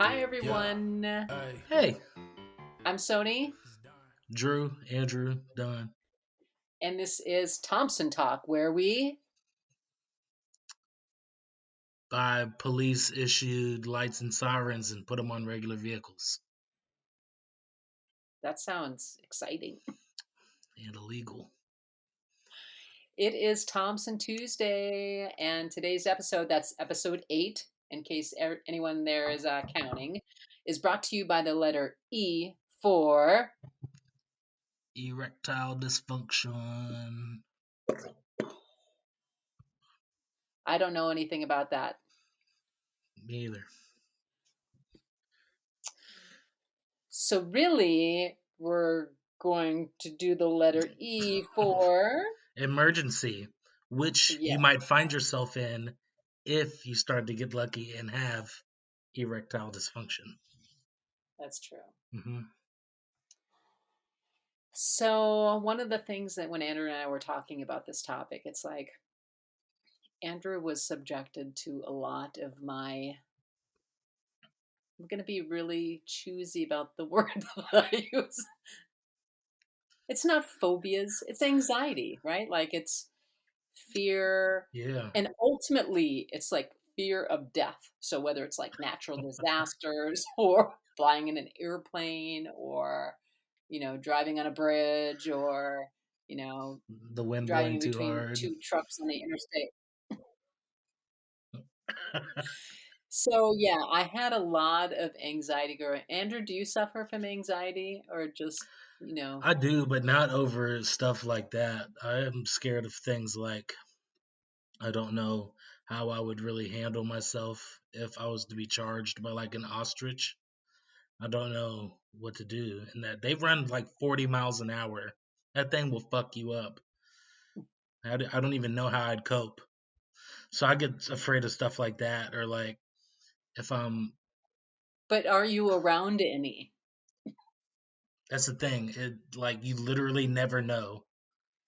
Hi, everyone. Hey, I'm Soni, Drew, Andrew, Don. and this is Thompson Talk, where we. By police issued lights and sirens and put them on regular vehicles That sounds exciting. and illegal. It is Thompson Tuesday, and today's episode, that's episode 8, in case anyone there is counting, is brought to you by the letter E for. Erectile dysfunction. I don't know anything about that. Me either. So, really, we're going to do the letter E for. Emergency, which Yeah, you might find yourself in if you start to get lucky and have erectile dysfunction. that's true. hmm So, one of the things that when Andrew and I were talking about this topic, it's like Andrew was subjected to a lot of my. I'm going to be really choosy about the word that I use. It's not phobias, it's anxiety, right? Like it's fear. Yeah. And ultimately, it's like fear of death. So, whether it's like natural disasters or flying in an airplane or, driving on a bridge or, you know, The wind blowing driving too between hard. two trucks on the interstate. So yeah, I had a lot of anxiety growing. Andrew, do you suffer from anxiety or just, I do, but not over stuff like that. I am scared of things like I don't know how I would really handle myself if I was to be charged by like an ostrich. I don't know what to do. And that they run like 40 miles an hour. That thing will fuck you up. I don't even know how I'd cope. So I get afraid of stuff like that, or like if I'm. but are you around any? That's the thing. It like you literally never know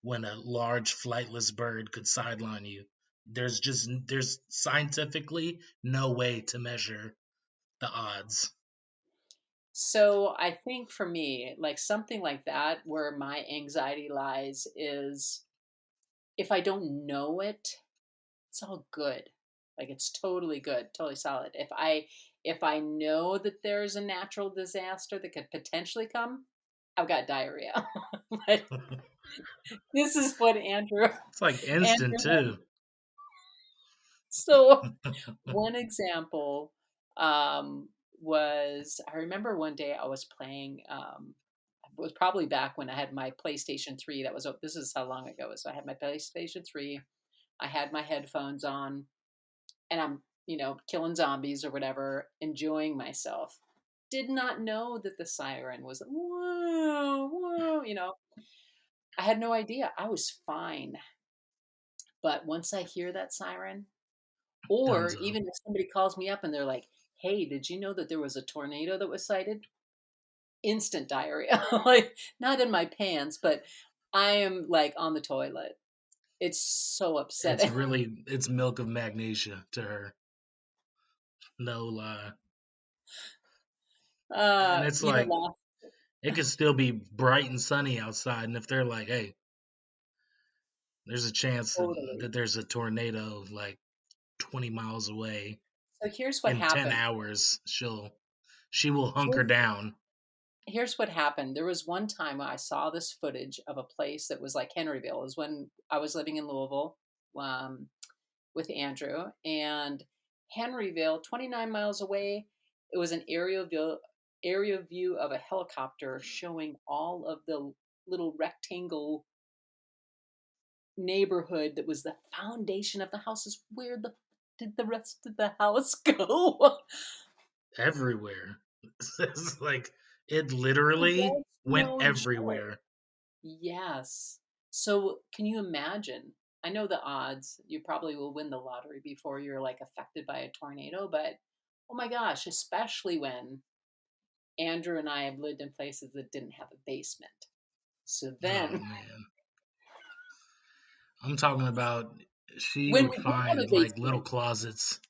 when a large flightless bird could sideline you. There's scientifically no way to measure the odds. So I think for me, like something like that, where my anxiety lies is if I don't know it, it's all good. Like it's totally good, totally solid. If I know that there's a natural disaster that could potentially come, I've got diarrhea. Like this is what Andrew It's like instant Andrew too. so one example was I remember one day I was playing it was probably back when I had my PlayStation 3. This is how long ago it was. So I had my PlayStation 3. I had my headphones on and I'm, killing zombies or whatever, enjoying myself. Did not know that the siren was whoa, whoa. I had no idea. I was fine. But once I hear that siren, or Dunzo. even if somebody calls me up and they're like, "Hey, did you know that there was a tornado that was sighted?" Instant diarrhea. Like not in my pants, but I am like on the toilet. It's so It's upsetting. really it's milk of magnesia to her. No lie. And it's like Last it could still be bright and sunny outside, and if they're like, "Hey, there's a chance totally. that there's a tornado like 20 miles away So here's what in 10 happened. hours," she will hunker Here's, down. here's what happened. There was one time I saw this footage of a place that was like Henryville. It was when I was living in Louisville um, with Andrew, and Henryville, 29 miles away, it was an area view of a helicopter showing all of the little rectangle neighborhood that was the foundation of the houses. Where the did the rest of the house go? Everywhere. It's like it literally That's went no joke. everywhere. Yes. So can you imagine? I know the odds. You probably will win the lottery before you're like affected by a tornado, but oh my gosh, especially when Andrew and I have lived in places that didn't have a basement. So Oh then man. I'm talking about she when would we did have a find like little basement, closets.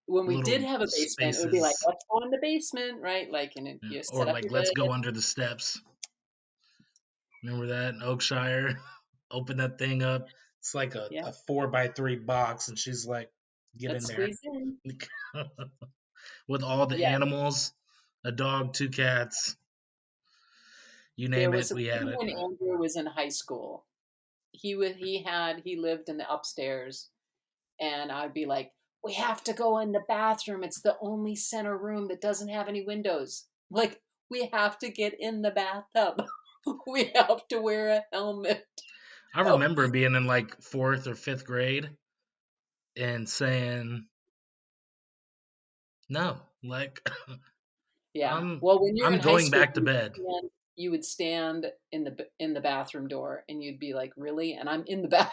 when we did little have a basement, it would be like, spaces, let's go in the basement, right? Like, and you or set up like your let's bed. go under the steps. Remember that in Oakshire? Open that thing up. It's like Yeah, a 4x3 box, and she's like, get in let's there squeeze in. with all the Yeah, animals, a dog, two cats, you there name was it, a we had time it. when Andrew was in high school. He lived in the upstairs, and I'd be like, "We have to go in the bathroom. It's the only center room that doesn't have any windows. Like, we have to get in the bathtub. We have to wear a helmet." I Oh, remember being in like fourth or fifth grade and saying no, like yeah. I'm Well, when you're in I'm high going school, back to bed. you would stand in the bathroom door, and you'd be like, "Really?" And I'm in the bathroom.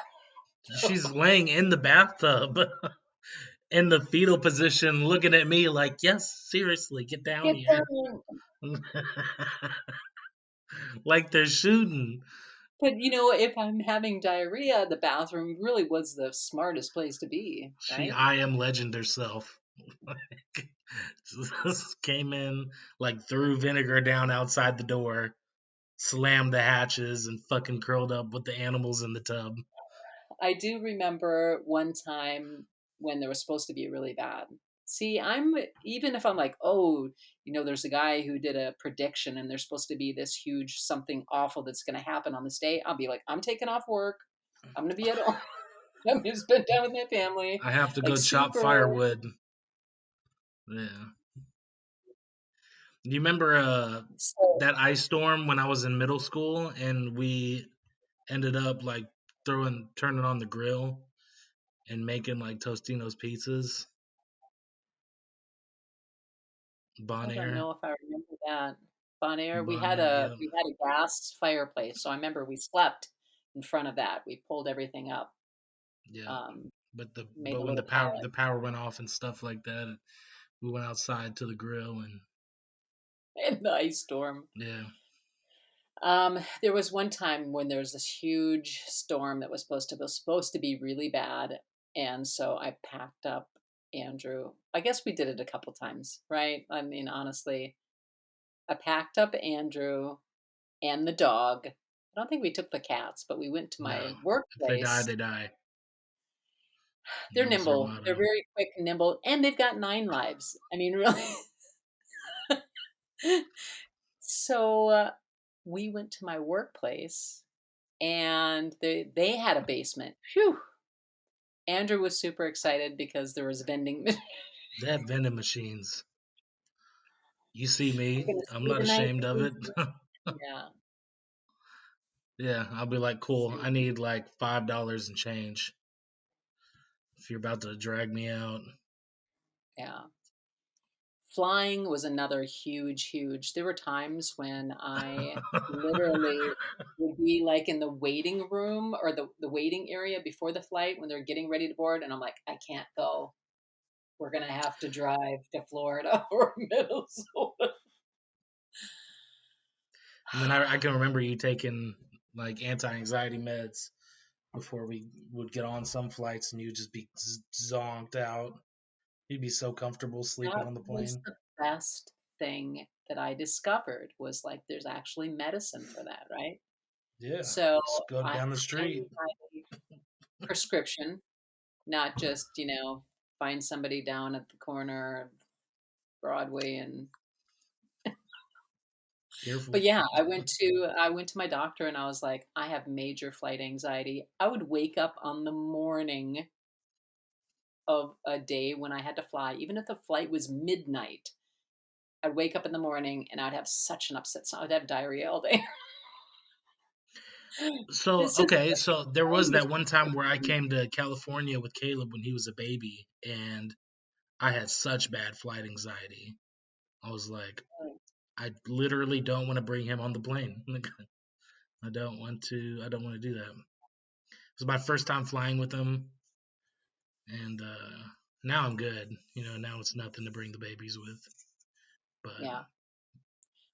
She's laying in the bathtub in the fetal position, looking at me like, yes, seriously, get down Get here. down. Like they're shooting. But if I'm having diarrhea, the bathroom really was the smartest place to be, She right? I am legend herself. Came in, like threw vinegar down outside the door, slammed the hatches, and fucking curled up with the animals in the tub. I do remember one time when there was supposed to be really bad. See, even if I'm like, oh, there's a guy who did a prediction and there's supposed to be this huge something awful that's going to happen on this day, I'll be like, I'm taking off work. I'm going to be at home. I'm going to spend time with my family. I have to Like, go chop super. firewood. Yeah. Do you remember So, that ice storm when I was in middle school and we ended up like turning on the grill and making like Tostino's pizzas? Bon I don't Air. know if I remember that. Bon Air, we Bon had Air, a yeah. we had a gas fireplace, so I remember we slept in front of that. We pulled everything up, Yeah. um, made But a when little pallet the power went off and stuff like that, we went outside to the grill and in the ice storm. yeah. There was one time when there was this huge storm that was supposed to be really bad, and so I packed up Andrew. I guess we did it a couple times, right? I mean, honestly, I packed up Andrew and the dog. I don't think we took the cats, but we went to No. my If they die, workplace. they die. They're That was our nimble. They're motto. very quick and nimble, and they've got 9 lives. I mean, really. So, we went to my workplace, and they had a basement. Phew. Andrew was super excited because there was vending. They had vending machines. You see We're me. gonna I'm stay not the night. ashamed of it. Yeah, Yeah, I'll be like, cool. I seriously. need like $5 and change if you're about to drag me out. Yeah. Flying was another huge, huge. There were times when I literally would be like in the waiting room or the waiting area before the flight when they're getting ready to board, and I'm like, I can't go. We're gonna have to drive to Florida or Minnesota. And then I can remember you taking like anti-anxiety meds before we would get on some flights, and you'd just be zonked out. You'd be so comfortable sleeping That on the was plane. the best thing that I discovered was like there's actually medicine for that, right? Yeah, So just go I down the I street. need my prescription, not just, find somebody down at the corner of Broadway and but Careful. yeah, I went to my doctor and I was like, I have major flight anxiety. I would wake up on the morning of a day when I had to fly, even if the flight was midnight. I'd wake up in the morning and I'd have such an upset stomach. I'd have diarrhea all day. So This is okay, so there was flying was that one time where I came to California with Caleb when he was a baby, and I had such bad flight anxiety. I was like, I literally don't want to bring him on the plane. I don't want to do that. It was my first time flying with him, and now I'm good. Now it's nothing to bring the babies with. But yeah.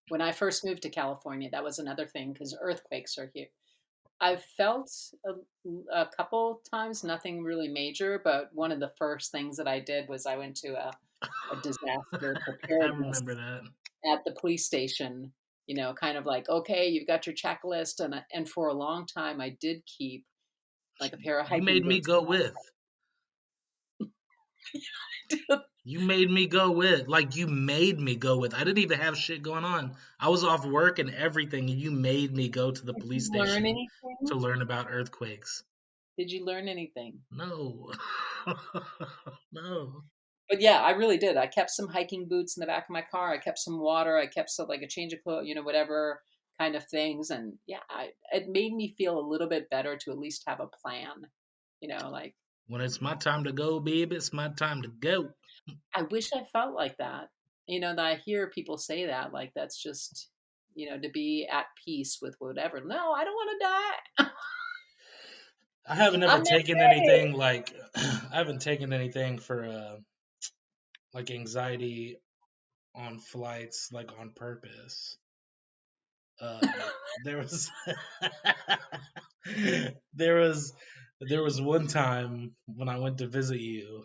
When I first moved to California, that was another thing because earthquakes are here. I've felt a couple times, nothing really major, but one of the first things that I did was I went to a disaster I remember preparedness that. at the police station, kind of like, okay, you've got your checklist. And for a long time, I did keep like a pair of You hiking made me boots. go with. You made me go with. Like you made me go with. I didn't even have shit going on. I was off work and everything, and you made me go to the Did police you learn station to anything? learn about earthquakes. Did you learn anything? No. No. But yeah, I really did. I kept some hiking boots in the back of my car. I kept some water. I kept some like a change of clothes, whatever kind of things. And yeah, it made me feel a little bit better to at least have a plan. Like When it's my time to go, baby, it's my time to go. I wish I felt like that. That I hear people say that, like that's just, to be at peace with whatever. No, I don't want to die. I haven't ever I'm not taken anything like I haven't taken anything for like anxiety on flights like on purpose. There was there was there was one time when I went to visit you,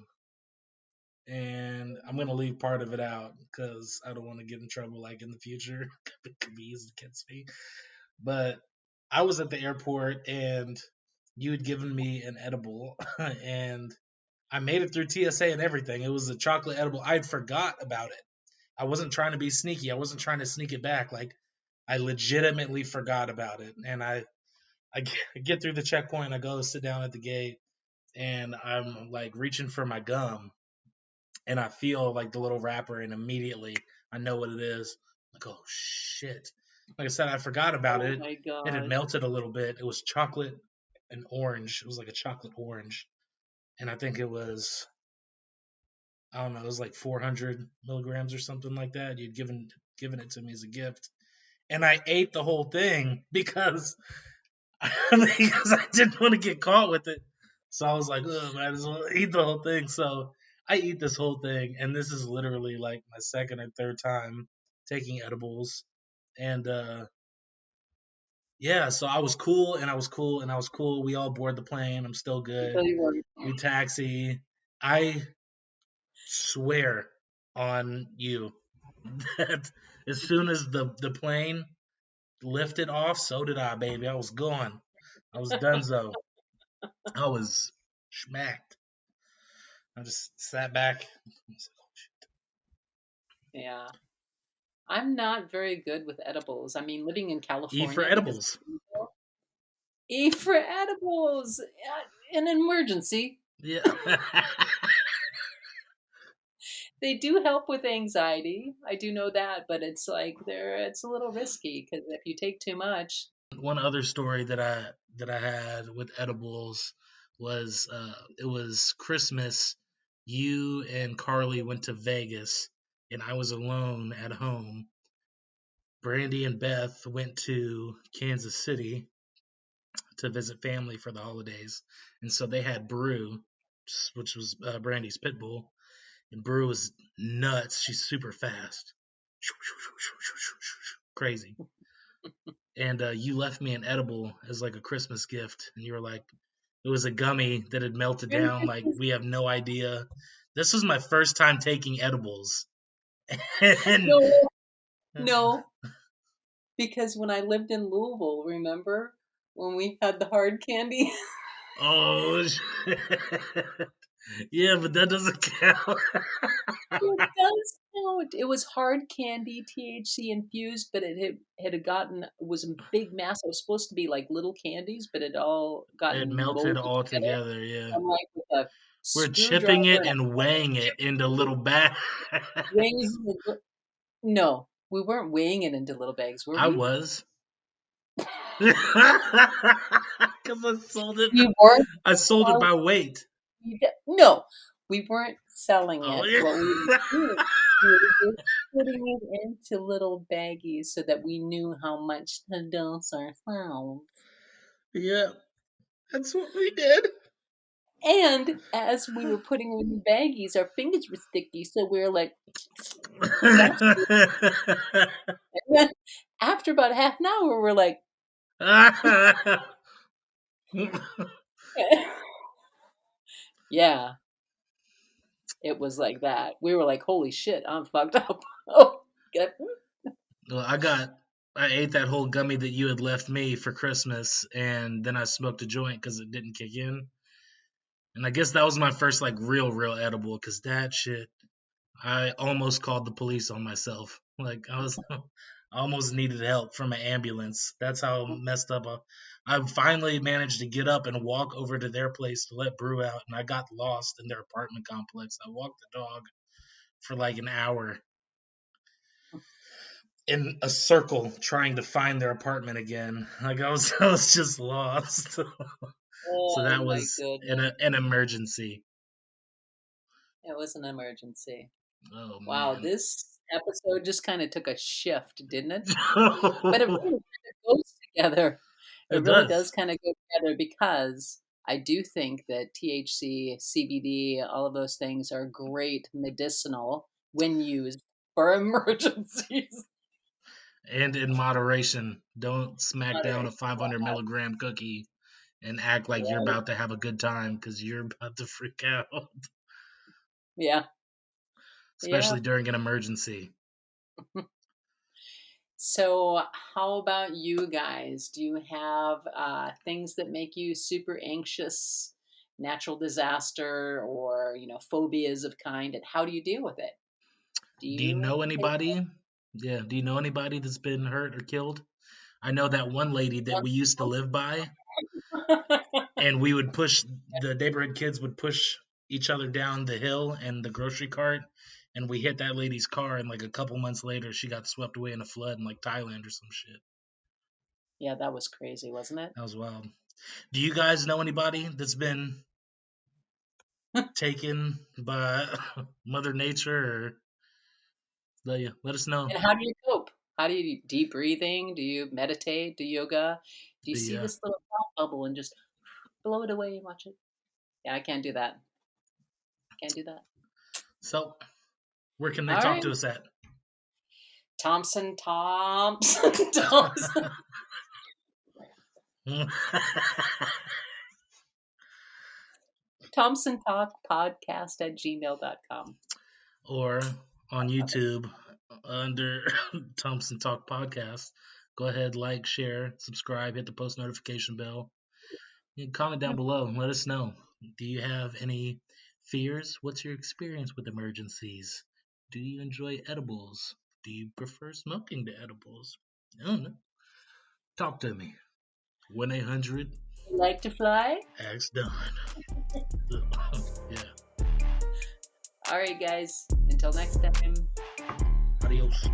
and I'm gonna leave part of it out because I don't want to get in trouble like in the future. It could be used against me. But I was at the airport and you had given me an edible and I made it through TSA and everything. It was a chocolate edible. I'd forgot about it. I wasn't trying to be sneaky. I wasn't trying to sneak it back. Like I legitimately forgot about it. And I get through the checkpoint. I go sit down at the gate and I'm like reaching for my gum and I feel like the little wrapper and immediately I know what it is. Like, oh shit. Like I said, I forgot about oh it. my It had gosh. melted a little bit. It was chocolate and orange. It was like a chocolate orange. And I think it was, I don't know, it was like 400 milligrams or something like that. You'd given it to me as a gift. And I ate the whole thing because because I didn't want to get caught with it. So I was like, oh, might as well eat the whole thing. So I eat this whole thing, and this is literally like my second or third time taking edibles. And yeah, so I was cool, and I was cool, and I was cool. We all board the plane. I'm still good. Until you were We taxi. I swear on you that as soon as the plane lifted off, so did I, baby. I was gone. I was donezo. I was smacked. I just sat back. yeah. I'm not very good with edibles. I mean, living in E for California because edibles. eat for edibles, an emergency. Yeah. They do help with anxiety. I do know that, but it's like it's a little risky because if you take too much, One other story that I had with edibles was it was Christmas. You and Carly went to Vegas, and I was alone at home. Brandy and Beth went to Kansas City to visit family for the holidays, and so they had Brew, which was Brandy's pit bull, and Brew was nuts. She's super fast, crazy. And you left me an edible as like a Christmas gift, and you were like, it was a gummy that had melted down. Like we have no idea. This was my first time taking edibles, and no, no, because when I lived in Louisville, remember when we had the hard candy? oh, yeah, but that doesn't count. It does count. It was hard candy, THC infused, but it had gotten, it was a big mass. It was supposed to be like little candies, but it all It gotten melted molded all together. together. Yeah, I'm like with a we're chipping screwdriver it and a and weighing it into little bags. weighing it. No, we weren't weighing it into little bags, were I we? was because I sold it. We weren't. I sold it Selling- by weight. No, we weren't selling Oh it. yeah. What we were doing, we were just putting it into little baggies so that we knew how much to dose ourselves. Yeah, that's what we did. And as we were putting it in the baggies, our fingers were sticky, so we were like, "That's good." And then after about half an hour, we're like, Yeah, it was like that. We were like, "Holy shit, I'm fucked up." Oh, get- Well, I ate that whole gummy that you had left me for Christmas, and then I smoked a joint because it didn't kick in. And I guess that was my first like real edible because that shit, I almost called the police on myself. Like I almost needed help from an ambulance. That's how messed up. I finally managed to get up and walk over to their place to let Brew out, and I got lost in their apartment complex. I walked the dog for like an hour in a circle trying to find their apartment again. Like I was just lost. So oh that my was goodness, an emergency. it was an emergency. Oh Wow, man. this episode just kind of took a shift, didn't it? But it really kind of goes together. It It really does does. kind of go together because I do think that THC, CBD, all of those things are great medicinal when used for emergencies. And in moderation. Don't smack down a Moderation. 500 milligram cookie and act like you're Right. about to have a good time because you're about to freak out, Yeah. Yeah. especially during an emergency. So, how about you guys? Do you have things that make you super anxious, natural disaster, or phobias of kind? And how do you deal with it? Do Do you you know take anybody? Yeah, do you know anybody that's been hurt or killed? I know that one lady that we used to live by, it? and we would push the neighborhood kids would push each other down the hill and the grocery cart, and we hit that lady's car, and like a couple months later, she got swept away in a flood in like Thailand or some shit. Yeah, that was crazy, wasn't it? That was wild. Do you guys know anybody that's been taken by Mother Nature, or let us know. And how do you cope? How do you deep breathing? Do you meditate? Do yoga? Do you The see this little thought bubble and just blow it away and watch it? Yeah, I can't do that. Can't do that. So where can they All talk right. to us at? Thompson, Thompson, Thompson Talk Podcast at gmail.com. Or on YouTube under Thompson Talk Podcast. Go ahead, like, share, subscribe, hit the post notification bell. You can comment down below and let us know. Do you have any fears? What's your experience with emergencies? Do you enjoy edibles? Do you prefer smoking to edibles? I don't know. Talk to me. 1-800 You like to fly? Ask Don. Yeah. All right, guys. Until next time. Adios.